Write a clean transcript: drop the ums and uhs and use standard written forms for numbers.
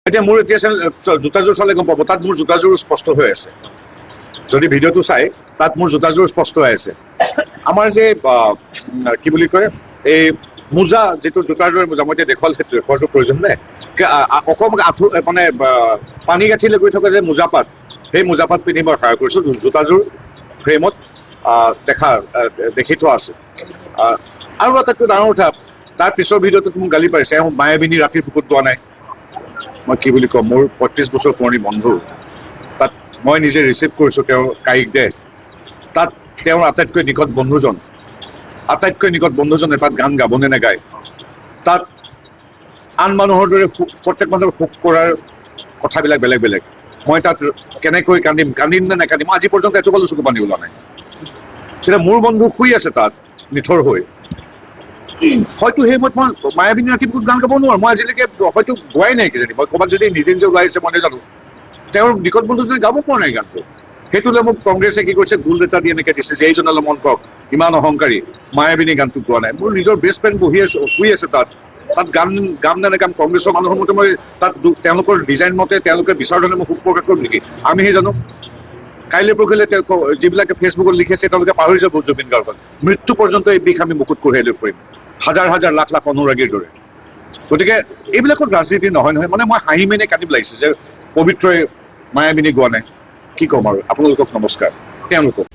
এতিয়া মোৰ এতিয়া জোতাযোৰ চালে গম পাব, তাত মোৰ জোতাযোৰ স্পষ্ট হৈ আছে। যদি ভিডিঅ'টো চাই তাত মোৰ জোতাযোৰ স্পষ্ট হৈ আছে। আমাৰ যে কি বুলি কয়, এই মোজা, যিটো জোতাৰ দৰে মোজা, মই এতিয়া দেখুৱাটো প্ৰয়োজন নাই, অকণমান আঁঠু মানে পানী গাঁঠিলৈ গৈ থকা যে মোজাপাত, সেই মোজাপাত পিন্ধি মই সহায় কৰিছোঁ। জোতাযোৰ ফ্ৰেমত দেখি থোৱা আছে। আৰু আটাইতকৈ ডাঙৰ কথা, তাৰ পিছৰ ভিডিঅ'টোত মোক গালি পাৰিছে, মায়াবিনী ৰাতিৰ বুকুত পোৱা নাই। মই কি বুলি কওঁ, মোৰ ৩৫ বছৰ পুৰণি বন্ধু, তাত মই নিজে ৰিচিভ কৰিছোঁ তেওঁৰ কায়িক দেহ, তাত তেওঁৰ আটাইতকৈ নিকট বন্ধুজনে তাত গান গাবনে নাগায়, তাত আন মানুহৰ দৰে প্ৰত্যেক মানুহৰ শোক কৰাৰ কথাবিলাক বেলেগ বেলেগ। মই তাত কেনেকৈ কান্দিম নে নাকান্দিম, আজি পৰ্যন্ত এটোপালো চকু পানী ওলোৱা নাই। এতিয়া মোৰ বন্ধু শুই আছে তাত নিথৰ হৈ, হয়তো সেই সময়ত মই মায়াবিনী ৰাতি বুকুত গান গাব নোৱাৰো, মই আজিলৈকে হয়তো গোৱাই নাই কিজানি, মই ক'ৰবাত যদি নিজে নিজে ওলাই আহিছে মই নাজানো। তেওঁৰ নিকট বন্ধুজনে গাব পৰা নাই গানটো। সেইটোলৈ মোক কংগ্ৰেছে কি কৰিছে, গোল এটা দি এনেকৈ দিছে যে এইজনলৈ মন কৰক, ইমান অহংকাৰী, মায়াবিনী গানটো গোৱা নাই। মোৰ নিজৰ বেষ্ট ফ্ৰেণ্ড শুই আছে তাত গাম নে নেগাম, কংগ্ৰেছৰ মানুহৰ মতে মই তাত তেওঁলোকৰ ডিজাইন মতে তেওঁলোকে বিচাৰ ধৰণে মই শোক প্ৰকাশ কৰিম নেকি? আমিহে জানো। কাইলৈ পৰহিলে যিবিলাকে ফেচবুকত লিখিছে তেওঁলোকে পাহৰি যাব জুবিন গাৰ্গক। মৃত্যু পৰ্যন্ত এই বিষ আমি বুকুত কঢ়িয়াই লৈ ফুৰিম, হাজাৰ হাজাৰ লাখ লাখ অনুৰাগীৰ দৰে। গতিকে এইবিলাকত ৰাজনীতি নহয়। মানে মই হাঁহি মেনে কান্দিব লাগিছে যে পবিত্ৰই মায়াবিনী গোৱা নাই। কি ক'ম আৰু, আপোনালোকক নমস্কাৰ। তেওঁলোকক